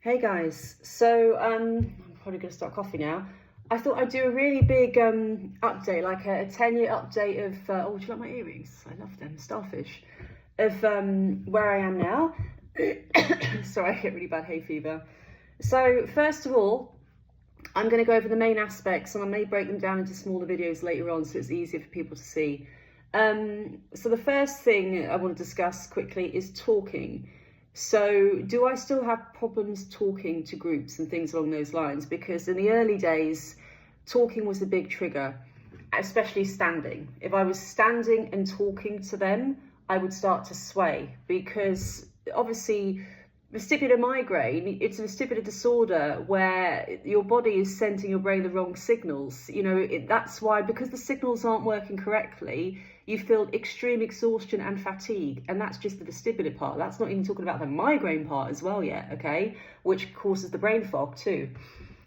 Hey guys, so I'm probably going to start coughing now. I thought I'd do a really big update, like a 10-year update of, oh, do you like my earrings? I love them, starfish, of where I am now. Sorry, I get really bad hay fever. So first of all, I'm going to go over the main aspects and I may break them down into smaller videos later on so it's easier for people to see. So the first thing I want to discuss quickly is talking. So do I still have problems talking to groups and things along those lines? Because in the early days, talking was a big trigger, especially standing. If I was standing and talking to them, I would start to sway because obviously vestibular migraine, it's a vestibular disorder where your body is sending your brain the wrong signals. You know, that's why, because the signals aren't working correctly, you feel extreme exhaustion and fatigue. And that's just the vestibular part. That's not even talking about the migraine part as well yet, okay? Which causes the brain fog too.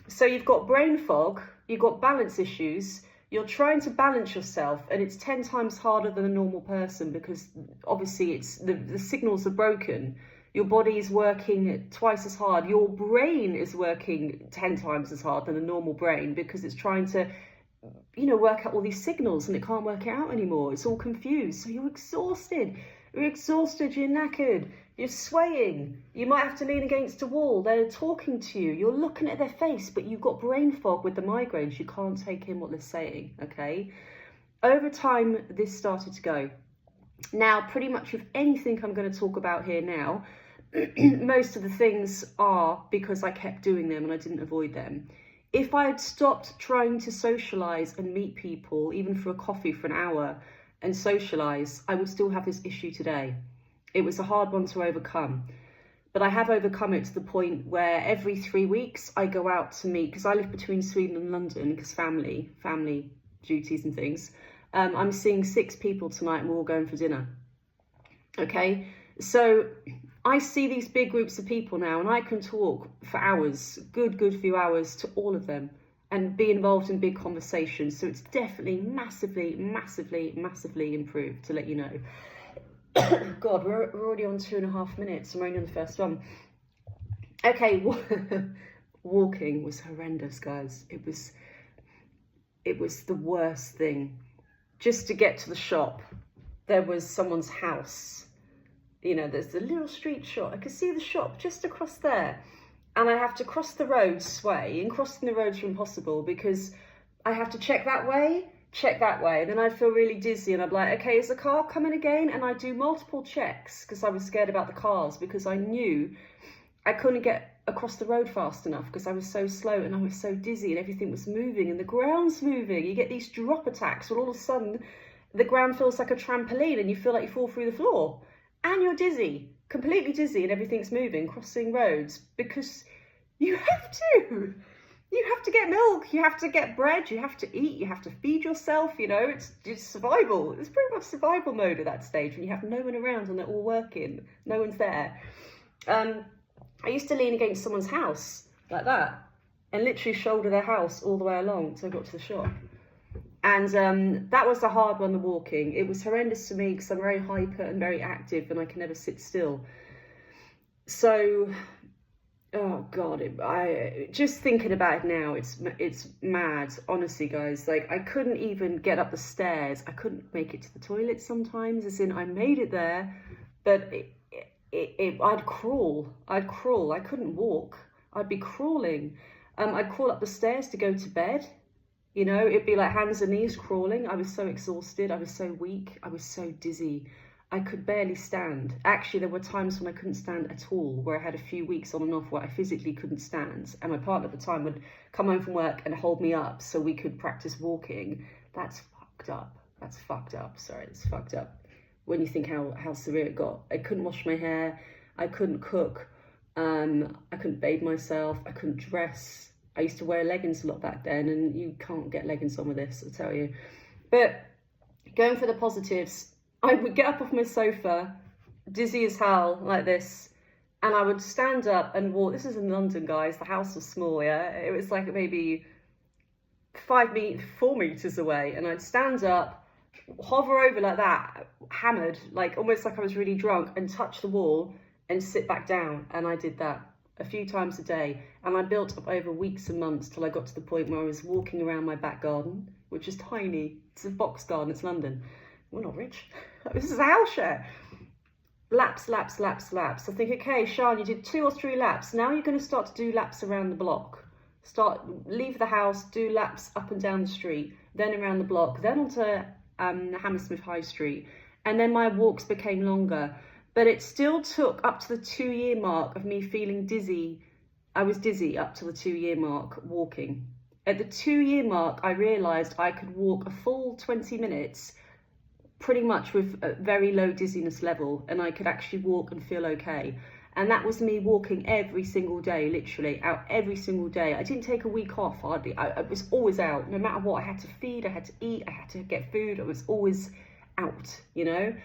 So you've got brain fog, you've got balance issues, you're trying to balance yourself, and it's 10 times harder than a normal person because obviously it's the signals are broken. Your body is working twice as hard. Your brain is working 10 times as hard than a normal brain because it's trying to, you know, work out all these signals and it can't work it out anymore. It's all confused. So you're exhausted. You're knackered. You're swaying. You might have to lean against a wall. They're talking to you. You're looking at their face, but you've got brain fog with the migraines. You can't take in what they're saying, okay? Over time, this started to go. Now, pretty much with anything I'm going to talk about here now, most of the things are because I kept doing them and I didn't avoid them. If I had stopped trying to socialise and meet people, even for a coffee for an hour, and socialise, I would still have this issue today. It was a hard one to overcome. But I have overcome it to the point where every 3 weeks I go out to meet, because I live between Sweden and London, because family duties and things. I'm seeing 6 people tonight and we're all going for dinner. Okay, so I see these big groups of people now and I can talk for hours, good few hours to all of them and be involved in big conversations. So it's definitely massively improved, to let you know. God, we're already on 2.5 minutes. I'm only on the first one. Okay, walking was horrendous, guys. It was the worst thing. Just to get to the shop, there was someone's house. You know, there's a little street shop. I could see the shop just across there. And I have to cross the road, sway. And crossing the roads are impossible because I have to check that way. And then I'd feel really dizzy and I'd be like, okay, is the car coming again? And I'd do multiple checks because I was scared about the cars because I knew I couldn't get across the road fast enough because I was so slow and I was so dizzy and everything was moving and the ground's moving. You get these drop attacks when all of a sudden the ground feels like a trampoline and you feel like you fall through the floor and you're dizzy, completely dizzy, and everything's moving, crossing roads because you have to. You have to get milk, you have to get bread, you have to eat, you have to feed yourself, you know, it's survival. It's pretty much survival mode at that stage when you have no one around and they're all working, no one's there. I used to lean against someone's house like that and literally shoulder their house all the way along until I got to the shop. And that was the hard one, the walking. It was horrendous to me because I'm very hyper and very active and I can never sit still. So, oh God, I just thinking about it now, it's mad, honestly, guys. Like, I couldn't even get up the stairs. I couldn't make it to the toilet sometimes, as in I made it there, but I'd crawl. I couldn't walk. I'd be crawling. I'd crawl up the stairs to go to bed. You know, it'd be like hands and knees crawling. I was so exhausted. I was so weak. I was so dizzy. I could barely stand. Actually, there were times when I couldn't stand at all, where I had a few weeks on and off where I physically couldn't stand. And my partner at the time would come home from work and hold me up so we could practice walking. That's fucked up. Sorry, it's fucked up. When you think how severe it got. I couldn't wash my hair. I couldn't cook. I couldn't bathe myself. I couldn't dress. I used to wear leggings a lot back then, and you can't get leggings on with this, I'll tell you. But going for the positives, I would get up off my sofa, dizzy as hell, like this, and I would stand up and walk. This is in London, guys. The house was small, yeah? It was like maybe 4 meters away, and I'd stand up, hover over like that, hammered, like almost like I was really drunk, and touch the wall and sit back down. And I did that a few times a day, and I built up over weeks and months till I got to the point where I was walking around my back garden, which is tiny. It's a box garden, it's London. We're not rich. This is a house share. Laps. I think, okay, Sian, you did 2 or 3 laps. Now you're going to start to do laps around the block. Leave the house, do laps up and down the street, then around the block, then onto Hammersmith High Street. And then my walks became longer. But it still took up to the 2-year mark of me feeling dizzy. I was dizzy up to the 2-year mark walking. At the 2-year mark, I realised I could walk a full 20 minutes pretty much with a very low dizziness level, and I could actually walk and feel okay. And that was me walking every single day, literally out every single day. I didn't take a week off hardly. I was always out, no matter what. I had to feed, I had to eat, I had to get food. I was always out, you know.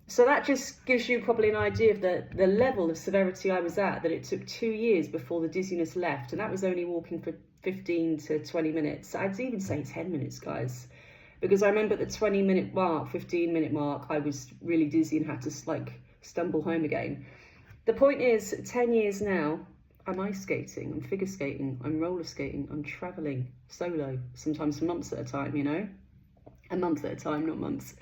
So that just gives you probably an idea of the level of severity I was at, that it took 2 years before the dizziness left. And that was only walking for 15 to 20 minutes. I'd even say 10 minutes, guys. Because I remember at the 20-minute mark, 15-minute mark, I was really dizzy and had to like stumble home again. The point is, 10 years now, I'm ice skating, I'm figure skating, I'm roller skating, I'm traveling solo, sometimes for months at a time, you know? A month at a time, not months.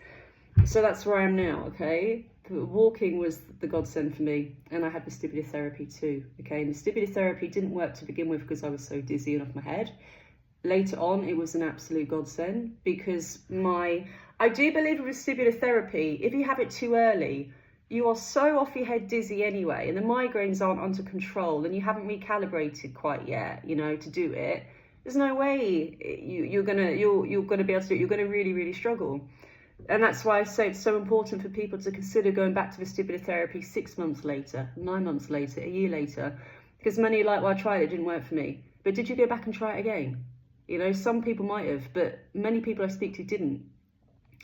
So that's where I am now, okay? Walking was the godsend for me, and I had vestibular therapy too, okay? And vestibular therapy didn't work to begin with because I was so dizzy and off my head. Later on, it was an absolute godsend because I do believe with vestibular therapy, if you have it too early, you are so off your head dizzy anyway, and the migraines aren't under control, and you haven't recalibrated quite yet, you know, to do it. There's no way you're gonna be able to do it. You're gonna really, really struggle. And that's why I say it's so important for people to consider going back to vestibular therapy 6 months later, 9 months later, a year later. Because many are like, well, I tried it, it didn't work for me. But did you go back and try it again? You know, some people might have, but many people I speak to didn't.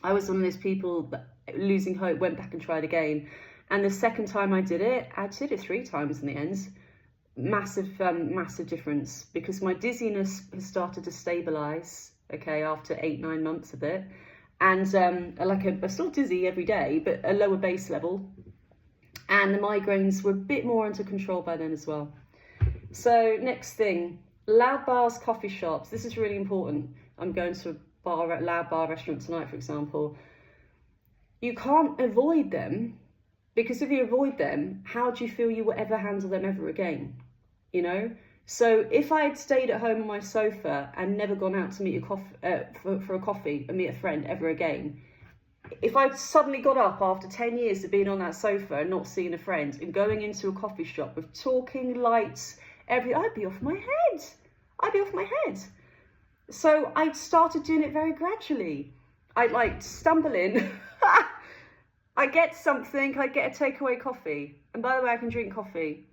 I was one of those people that, losing hope, went back and tried again. And the second time I did it 3 times in the end. Massive difference, because my dizziness has started to stabilise, okay, after 8-9 months of it. And I'm still dizzy every day, but a lower base level. And the migraines were a bit more under control by then as well. So next thing, loud bars, coffee shops. This is really important. I'm going to a loud bar restaurant tonight, for example. You can't avoid them, because if you avoid them, how do you feel you will ever handle them ever again? You know? So if I had stayed at home on my sofa and never gone out to meet for a coffee and meet a friend ever again, if I'd suddenly got up after 10 years of being on that sofa and not seeing a friend and going into a coffee shop with talking, lights, I'd be off my head. So I started doing it very gradually. I'd stumble in, I get something, I get a takeaway coffee. And by the way, I can drink coffee.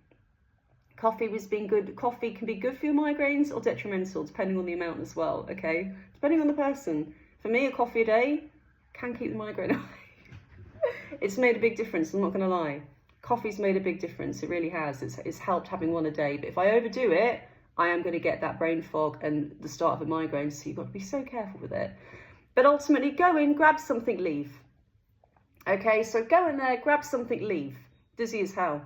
Coffee can be good for your migraines or detrimental, depending on the amount as well, okay? Depending on the person. For me, a coffee a day can keep the migraine away. It's made a big difference, I'm not going to lie. Coffee's made a big difference, it really has. It's helped having one a day. But if I overdo it, I am going to get that brain fog and the start of a migraine, so you've got to be so careful with it. But ultimately, go in, grab something, leave. Okay, so go in there, grab something, leave. Dizzy as hell.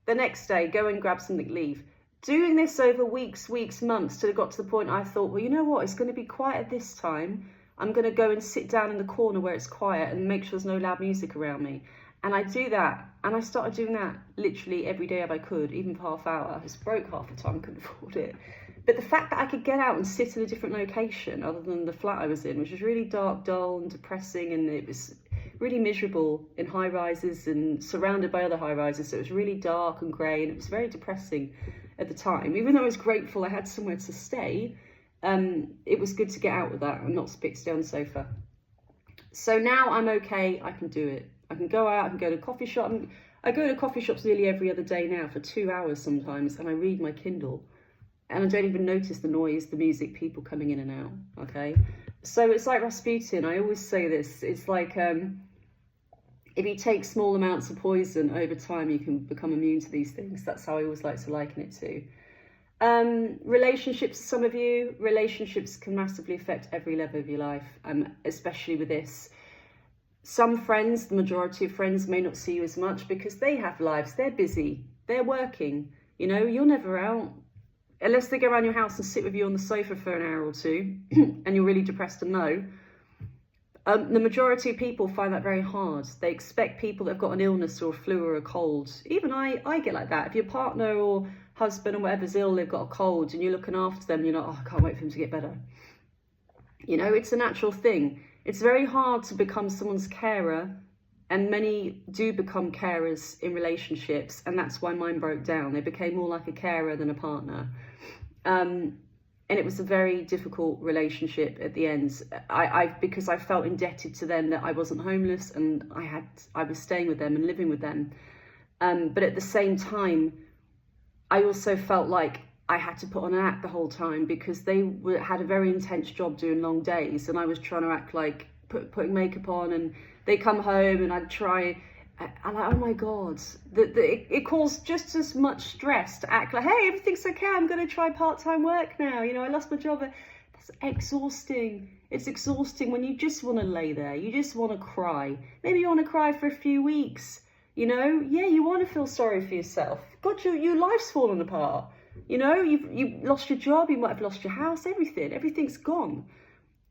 The next day, go and grab something, leave. Doing this over weeks, months, till it got to the point I thought, well, you know what, it's going to be quiet this time. I'm going to go and sit down in the corner where it's quiet and make sure there's no loud music around me. And I do that, and I started doing that literally every day if I could, even for half hour. I was broke half the time, couldn't afford it. But the fact that I could get out and sit in a different location other than the flat I was in, which was really dark, dull and depressing, and it was really miserable in high rises and surrounded by other high rises, so it was really dark and grey, and it was very depressing at the time. Even though I was grateful I had somewhere to stay, it was good to get out with that and not stay on the sofa. So now I'm okay, I can do it. I can go out, I can go to a coffee shop. I go to coffee shops nearly every other day now for 2 hours sometimes, and I read my Kindle. And I don't even notice the noise, the music, people coming in and out, okay? So it's like Rasputin, I always say this, it's like if you take small amounts of poison over time, you can become immune to these things. That's how I always like to liken it to. Relationships, some of you, relationships can massively affect every level of your life, especially with this. Some friends, the majority of friends, may not see you as much because they have lives, they're busy, they're working. You know, you're never out. Unless they go around your house and sit with you on the sofa for an hour or two and you're really depressed and low. The majority of people find that very hard. They expect people that have got an illness or a flu or a cold. Even I get like that. If your partner or husband or whatever's ill, they've got a cold and you're looking after them, you're like, oh, I can't wait for them to get better. You know, it's a natural thing. It's very hard to become someone's carer, and many do become carers in relationships, and that's why mine broke down. They became more like a carer than a partner. And it was a very difficult relationship at the end. Because I felt indebted to them, that I wasn't homeless and I was staying with them and living with them. But at the same time, I also felt like I had to put on an act the whole time, because they had a very intense job doing long days, and I was trying to act like putting makeup on, and they come home and I'd try. I'm like, oh my God, it caused just as much stress to act like, hey, everything's okay, I'm going to try part-time work now. You know, I lost my job. That's exhausting. It's exhausting when you just want to lay there. You just want to cry. Maybe you want to cry for a few weeks. You know, yeah, you want to feel sorry for yourself. God, your life's fallen apart. You know, you've lost your job, you might have lost your house, everything's gone.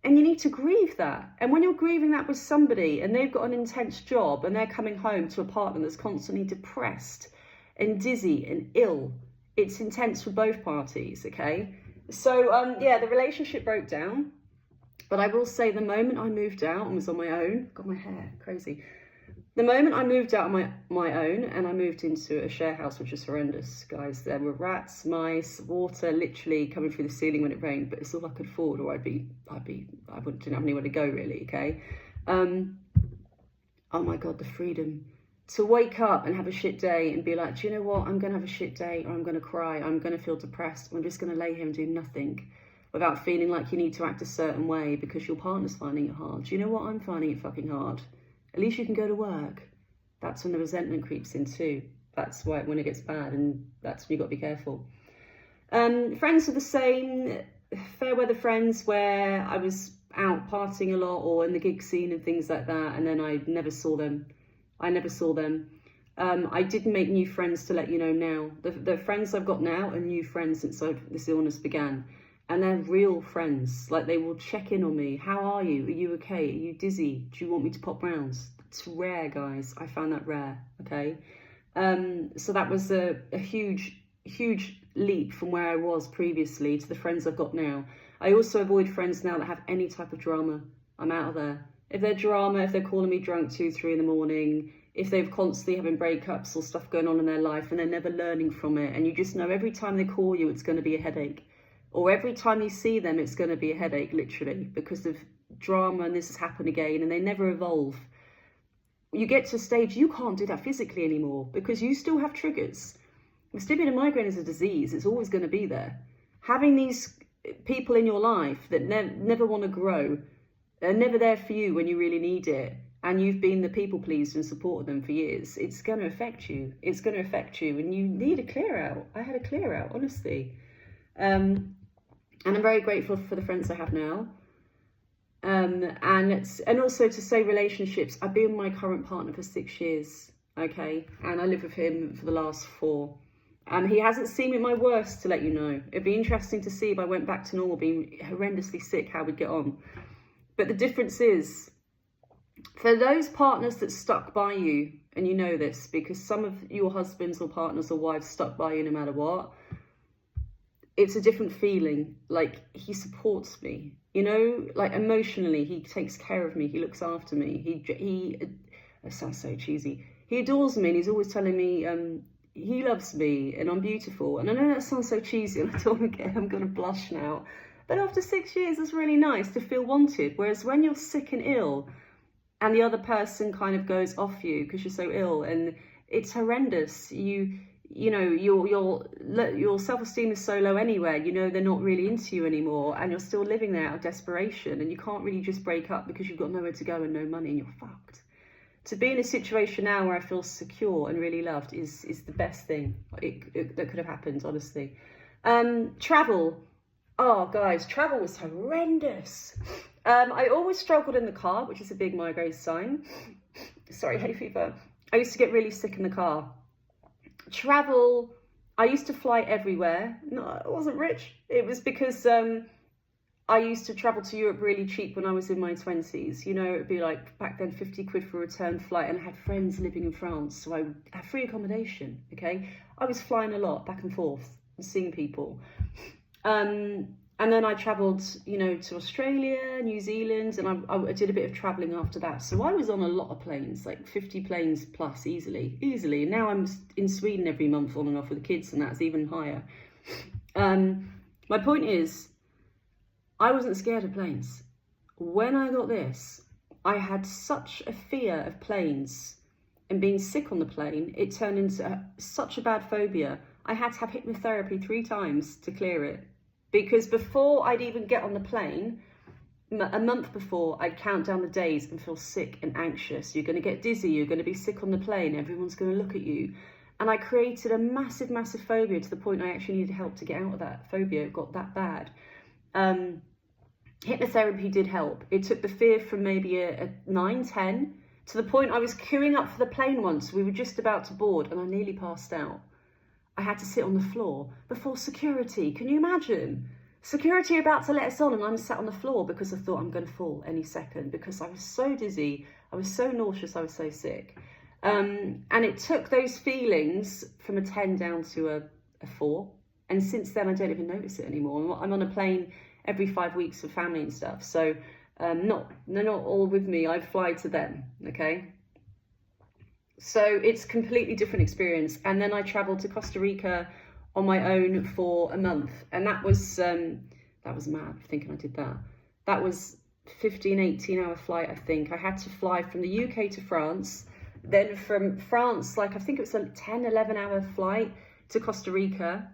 And you need to grieve that. And when you're grieving that with somebody and they've got an intense job and they're coming home to a partner that's constantly depressed and dizzy and ill, it's intense for both parties, okay? So, yeah, the relationship broke down. But I will say, the moment I moved out and was on my own, got my hair, crazy. The moment I moved out on my own and I moved into a share house, which was horrendous, guys. There were rats, mice, water literally coming through the ceiling when it rained, but it's all I could afford, or I didn't have anywhere to go, really, okay? Oh my God, the freedom to wake up and have a shit day and be like, do you know what? I'm going to have a shit day, or I'm going to cry, I'm going to feel depressed, I'm just going to lay here and do nothing, without feeling like you need to act a certain way because your partner's finding it hard. Do you know what? I'm finding it fucking hard. At least you can go to work. That's when the resentment creeps in too. That's why when it gets bad, and that's when you've got to be careful. Friends are the same. Fair weather friends where I was out partying a lot or in the gig scene and things like that, and then I never saw them. I did make new friends, to let you know now. The friends I've got now are new friends since this illness began. And they're real friends. Like, they will check in on me. How are you? Are you okay? Are you dizzy? Do you want me to pop rounds? It's rare, guys. I found that rare, okay? So that was a huge, huge leap from where I was previously to the friends I've got now. I also avoid friends now that have any type of drama. I'm out of there. If they're drama, if they're calling me drunk 2, 3 in the morning, if they're constantly having breakups or stuff going on in their life and they're never learning from it, and you just know every time they call you, it's going to be a headache. Or every time you see them, it's going to be a headache, literally, because of drama and this has happened again, and they never evolve. You get to a stage you can't do that physically anymore because you still have triggers. Vestibular migraine is a disease. It's always going to be there. Having these people in your life that never want to grow, are never there for you when you really need it, and you've been the people pleaser and supported them for years, it's going to affect you. It's going to affect you, and you need a clear out. I had a clear out, honestly. And I'm very grateful for the friends I have now. And also to say relationships, I've been with my current partner for 6 years, okay? And I live with him for the last 4. He hasn't seen me at my worst, to let you know. It'd be interesting to see if I went back to normal, being horrendously sick, how we'd get on. But the difference is, for those partners that stuck by you, and you know this, because some of your husbands or partners or wives stuck by you no matter what, it's a different feeling. Like, he supports me, you know, like emotionally, he takes care of me, he looks after me, he it sounds so cheesy, he adores me, and he's always telling me he loves me and I'm beautiful. And I know that sounds so cheesy, and I'm gonna blush now, but after 6 years, it's really nice to feel wanted. Whereas when you're sick and ill and the other person kind of goes off you because you're so ill, and it's horrendous, you know, your self-esteem is so low anyway, you know, they're not really into you anymore, and you're still living there out of desperation, and you can't really just break up because you've got nowhere to go and no money and you're fucked. To be in a situation now where I feel secure and really loved is the best thing that could have happened, honestly. Travel. Oh, guys, travel was horrendous. I always struggled in the car, which is a big migraine sign. Sorry, hay fever. I used to get really sick in the car. Travel, I used to fly everywhere. No, I wasn't rich. It was because I used to travel to Europe really cheap when I was in my 20s. You know, it'd be like back then 50 quid for a return flight, and I had friends living in France, so I would have free accommodation, okay? I was flying a lot back and forth and seeing people. And then I travelled, you know, to Australia, New Zealand, and I did a bit of travelling after that. So I was on a lot of planes, like 50 planes plus easily. And now I'm in Sweden every month on and off with the kids, and that's even higher. My point is, I wasn't scared of planes. When I got this, I had such a fear of planes and being sick on the plane, it turned into such a bad phobia. I had to have hypnotherapy 3 times to clear it. Because before I'd even get on the plane, a month before, I'd count down the days and feel sick and anxious. You're going to get dizzy, you're going to be sick on the plane, everyone's going to look at you. And I created a massive, massive phobia to the point I actually needed help to get out of that phobia. It got that bad. Hypnotherapy did help. It took the fear from maybe a 9, 10, to the point I was queuing up for the plane once. We were just about to board and I nearly passed out. I had to sit on the floor before security. Can you imagine? Security are about to let us on and I'm sat on the floor because I thought I'm going to fall any second, because I was so dizzy, I was so nauseous, I was so sick. And it took those feelings from a 10 down to a 4. And since then, I don't even notice it anymore. I'm on a plane every 5 weeks for family and stuff. So they're not all with me. I fly to them, okay? So it's a completely different experience. And then I traveled to Costa Rica on my own for a month. And that was mad, thinking I did that. That was 15, 18-hour flight, I think. I had to fly from the UK to France. Then from France, like I think it was a 10, 11-hour flight to Costa Rica.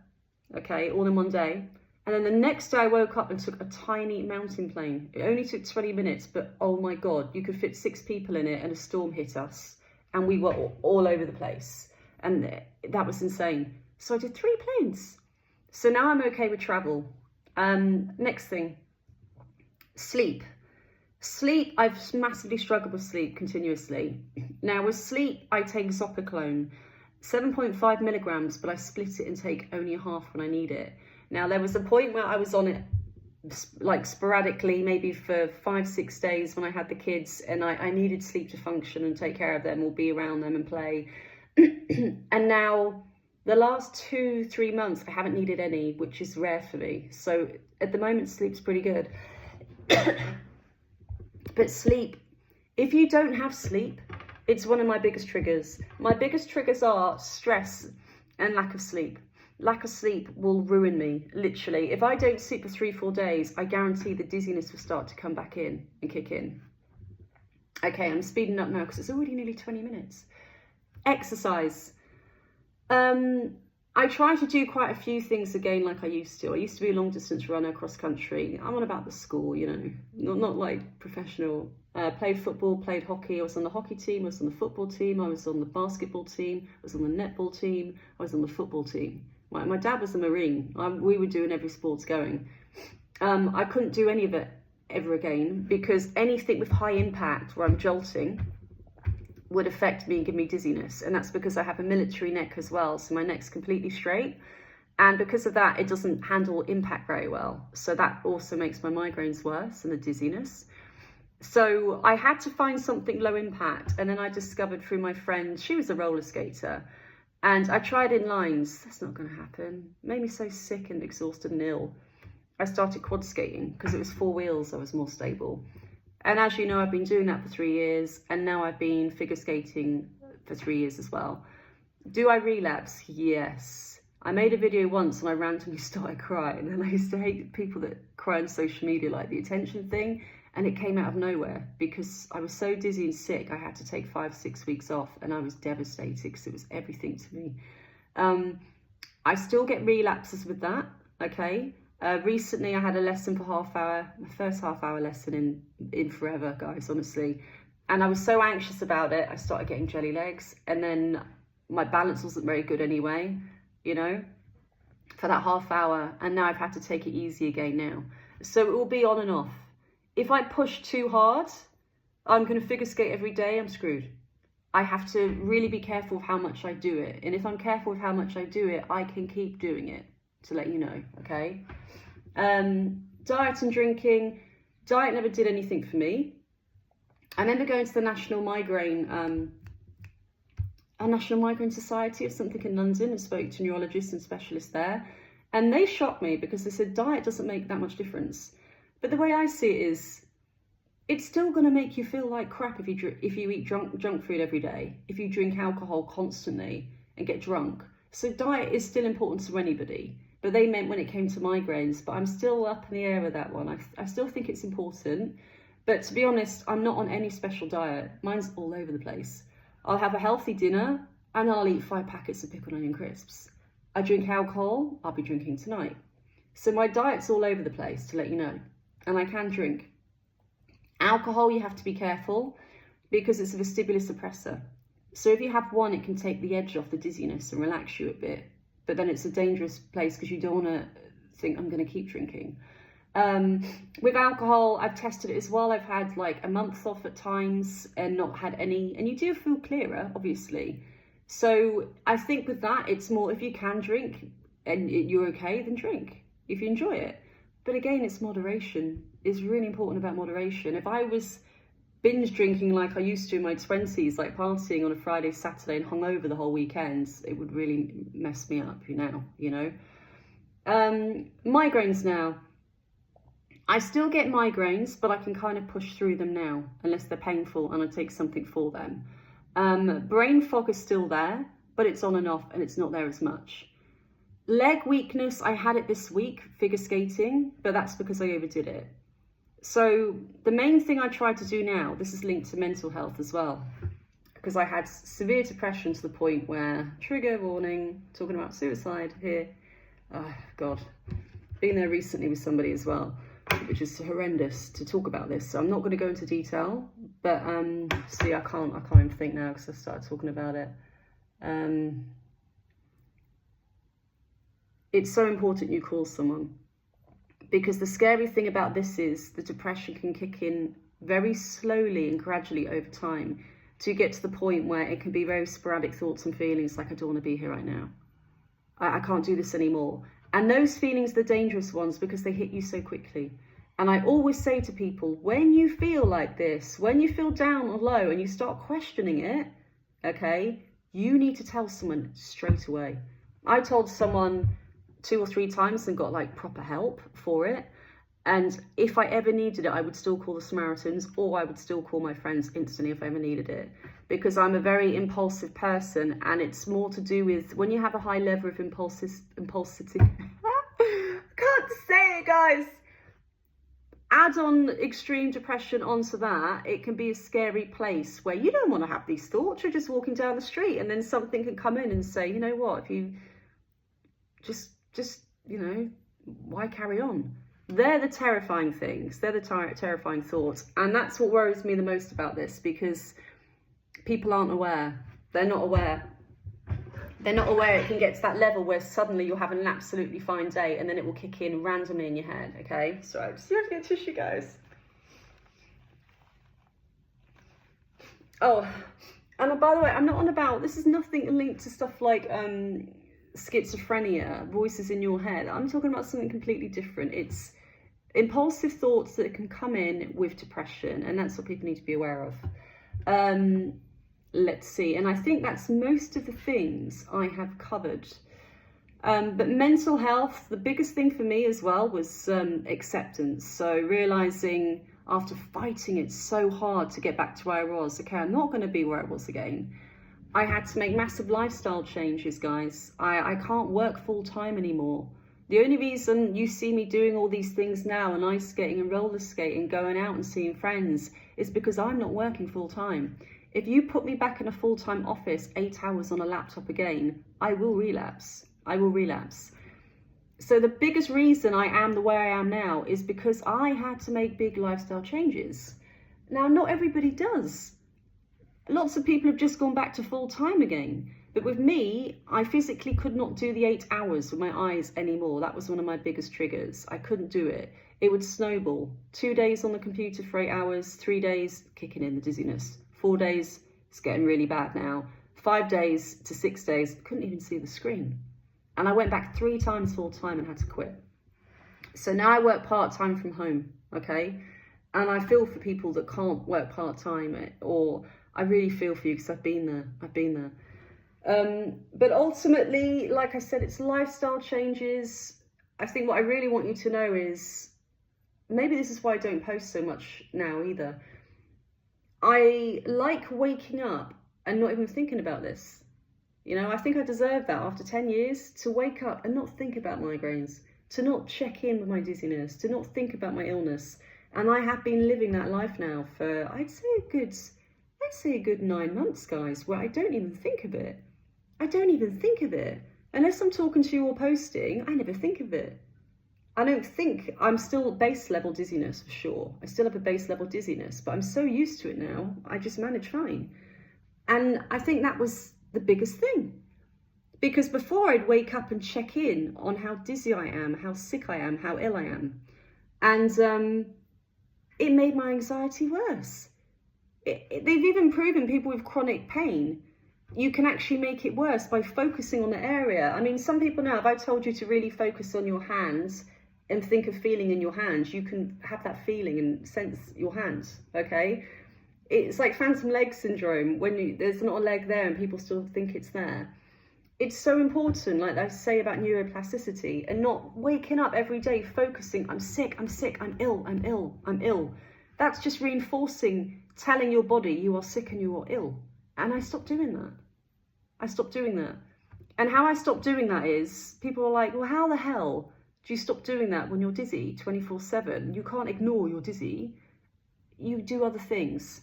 Okay, all in one day. And then the next day I woke up and took a tiny mountain plane. It only took 20 minutes, but oh my God, you could fit 6 people in it and a storm hit us. And we were all over the place. And that was insane. So I did 3 planes. So now I'm okay with travel. Next thing, sleep. Sleep, I've massively struggled with sleep continuously. Now with sleep, I take Zopiclone, 7.5 milligrams, but I split it and take only half when I need it. Now there was a point where I was on it like sporadically, maybe for 5-6 days when I had the kids and I needed sleep to function and take care of them or be around them and play. And now the last 2-3 months I haven't needed any, which is rare for me. So at the moment sleep's pretty good. But sleep, if you don't have sleep, it's one of my biggest triggers. My biggest triggers are stress and lack of sleep. Lack of sleep will ruin me, literally. If I don't sleep for 3-4 days, I guarantee the dizziness will start to come back in and kick in. Okay, I'm speeding up now because it's already nearly 20 minutes. Exercise. I try to do quite a few things again like I used to. I used to be a long distance runner cross country. I'm on about the school, you know, not like professional. Played football, played hockey. I was on the hockey team, I was on the football team, I was on the basketball team, I was on the netball team, I was on the football team. My dad was a Marine. We were doing every sports going. I couldn't do any of it ever again because anything with high impact where I'm jolting would affect me and give me dizziness. And that's because I have a military neck as well. So my neck's completely straight. And because of that, it doesn't handle impact very well. So that also makes my migraines worse and the dizziness. So I had to find something low impact. And then I discovered through my friend, she was a roller skater. And I tried in lines. That's not going to happen. It made me so sick and exhausted and ill. I started quad skating because it was 4 wheels. I was more stable. And as you know, I've been doing that for 3 years. And now I've been figure skating for 3 years as well. Do I relapse? Yes. I made a video once and I randomly started crying. And I used to hate people that cry on social media, like the attention thing. And it came out of nowhere because I was so dizzy and sick. I had to take 5-6 weeks off and I was devastated because it was everything to me. I still get relapses with that, okay? Recently I had a lesson for half hour, my first half-hour lesson in forever, guys, honestly. And I was so anxious about it, I started getting jelly legs. And then my balance wasn't very good anyway, you know, for that half hour. And now I've had to take it easy again now. So it will be on and off. If I push too hard, I'm going to figure skate every day, I'm screwed. I have to really be careful of how much I do it. And if I'm careful with how much I do it, I can keep doing it, to let you know, okay? Diet and drinking. Diet never did anything for me. I remember going to the National Migraine Society or something in London and spoke to neurologists and specialists there. And they shocked me because they said diet doesn't make that much difference. But the way I see it is, it's still going to make you feel like crap if you eat junk food every day, if you drink alcohol constantly and get drunk. So diet is still important to anybody. But they meant when it came to migraines. But I'm still up in the air with that one. I still think it's important. But to be honest, I'm not on any special diet. Mine's all over the place. I'll have a healthy dinner and I'll eat 5 packets of pickled onion crisps. I drink alcohol, I'll be drinking tonight. So my diet's all over the place, to let you know. And I can drink. Alcohol, you have to be careful because it's a vestibular suppressor. So if you have one, it can take the edge off the dizziness and relax you a bit. But then it's a dangerous place because you don't want to think, I'm going to keep drinking. With alcohol, I've tested it as well. I've had like a month off at times and not had any, and you do feel clearer, obviously. So I think with that, it's more if you can drink and you're okay, then drink if you enjoy it. But again, it's moderation. It's really important about moderation. If I was binge drinking like I used to in my 20s, like partying on a Friday, Saturday and hungover the whole weekend, it would really mess me up, you know. Migraines now. I still get migraines, but I can kind of push through them now, unless they're painful and I take something for them. Brain fog is still there, but it's on and off and it's not there as much. Leg weakness, I had it this week, figure skating, but that's because I overdid it. So the main thing I try to do now, this is linked to mental health as well, because I had severe depression to the point where, trigger warning, talking about suicide here. Oh, God. Been there recently with somebody as well, which is horrendous to talk about this. So I'm not going to go into detail, but see, I can't even think now because I started talking about it. It's so important you call someone, because the scary thing about this is the depression can kick in very slowly and gradually over time to get to the point where it can be very sporadic thoughts and feelings like I don't want to be here right now. I can't do this anymore. And those feelings are the dangerous ones because they hit you so quickly. And I always say to people, when you feel like this, when you feel down or low and you start questioning it, okay, you need to tell someone straight away. I told someone 2 or 3 times and got like proper help for it. And if I ever needed it, I would still call the Samaritans, or I would still call my friends instantly if I ever needed it. Because I'm a very impulsive person, and it's more to do with when you have a high level of impulsivity. I can't say it, guys. Add on extreme depression onto that, it can be a scary place where you don't want to have these thoughts. You're just walking down the street and then something can come in and say, you know what, if you just, you know, why carry on? They're the terrifying things. They're the terrifying thoughts. And that's what worries me the most about this, because people aren't aware. They're not aware. They're not aware it can get to that level where suddenly you'll have an absolutely fine day and then it will kick in randomly in your head, okay? So I just have to get tissue, guys. Oh, and by the way, I'm not on about, this is nothing linked to stuff like schizophrenia, voices in your head. I'm talking about something completely different. It's impulsive thoughts that can come in with depression, and that's what people need to be aware of. Let's see, and I think that's most of the things I have covered. But mental health, the biggest thing for me as well was acceptance. So realizing after fighting it so hard to get back to where I was, okay, I'm not going to be where I was again. I had to make massive lifestyle changes, guys. I can't work full time anymore. The only reason you see me doing all these things now, and ice skating and roller skating, going out and seeing friends, is because I'm not working full time. If you put me back in a full-time office, 8 hours on a laptop again, I will relapse. I will relapse. So the biggest reason I am the way I am now is because I had to make big lifestyle changes. Now, not everybody does. Lots of people have just gone back to full-time again. But with me, I physically could not do the 8 hours with my eyes anymore. That was one of my biggest triggers. I couldn't do it. It would snowball. 2 days on the computer for 8 hours, 3 days, kicking in the dizziness. 4 days, it's getting really bad now. 5 days to 6 days, couldn't even see the screen. And I went back 3 times full time and had to quit. So now I work part-time from home, okay? And I feel for people that can't work part-time, or I really feel for you because I've been there. But ultimately, like I said, it's lifestyle changes. I think what I really want you to know is, maybe this is why I don't post so much now either. I like waking up and not even thinking about this. You know, I think I deserve that after 10 years, to wake up and not think about migraines, to not check in with my dizziness, to not think about my illness. And I have been living that life now for, I'd say a good 9 months, guys, where I don't even think of it. I don't even think of it. Unless I'm talking to you or posting, I never think of it. I don't think, I'm still base level dizziness for sure. I still have a base level dizziness, but I'm so used to it now, I just manage fine. And I think that was the biggest thing. Because before, I'd wake up and check in on how dizzy I am, how sick I am, how ill I am. And it made my anxiety worse. They've even proven people with chronic pain, you can actually make it worse by focusing on the area. I mean, some people now, if I told you to really focus on your hands and think of feeling in your hands, you can have that feeling and sense your hands, okay? It's like phantom leg syndrome, when there's not a leg there and people still think it's there. It's so important, like I say about neuroplasticity, and not waking up every day focusing, I'm sick, I'm ill. That's just reinforcing, telling your body you are sick and you are ill. And I stopped doing that. And how I stopped doing that is, people are like, well, how the hell do you stop doing that when you're dizzy 24/7? You can't ignore you're dizzy. You do other things.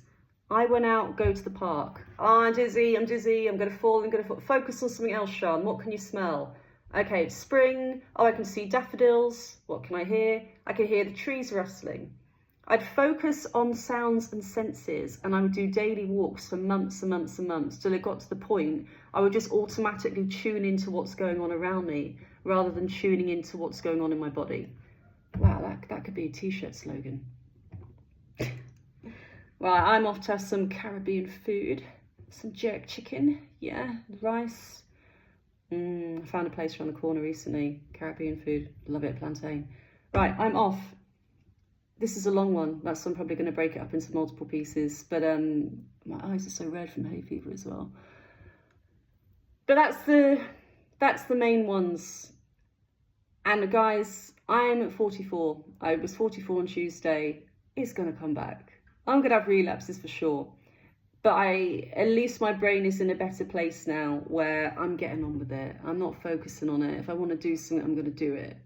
I went out, go to the park. Oh, I'm dizzy, I'm going to fall. Focus on something else, Sean. What can you smell? Okay, it's spring. Oh, I can see daffodils. What can I hear? I can hear the trees rustling. I'd focus on sounds and senses, and I would do daily walks for months and months and months, till it got to the point I would just automatically tune into what's going on around me, rather than tuning into what's going on in my body. Wow, that could be a t-shirt slogan. Right, I'm off to have some Caribbean food, some jerk chicken, yeah, rice. I found a place around the corner recently, Caribbean food, love it, plantain. Right, I'm off. This is a long one, that's why I'm probably going to break it up into multiple pieces, but my eyes are so red from hay fever as well. But that's the main ones. And guys, I'm 44. I was 44 on Tuesday. It's going to come back. I'm going to have relapses for sure. But at least my brain is in a better place now, where I'm getting on with it. I'm not focusing on it. If I want to do something, I'm going to do it.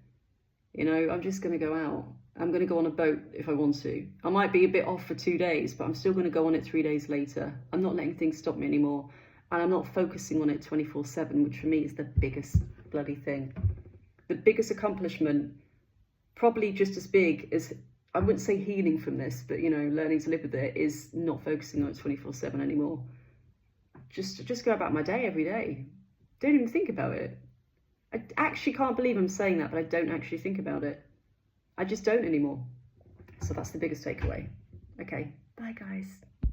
You know, I'm just going to go out. I'm going to go on a boat if I want to. I might be a bit off for 2 days, but I'm still going to go on it 3 days later. I'm not letting things stop me anymore. And I'm not focusing on it 24/7, which for me is the biggest bloody thing. The biggest accomplishment, probably just as big as, I wouldn't say healing from this, but, you know, learning to live with it, is not focusing on it 24/7 anymore. Just go about my day every day. Don't even think about it. I actually can't believe I'm saying that, but I don't actually think about it. I just don't anymore. So that's the biggest takeaway. Okay, bye guys.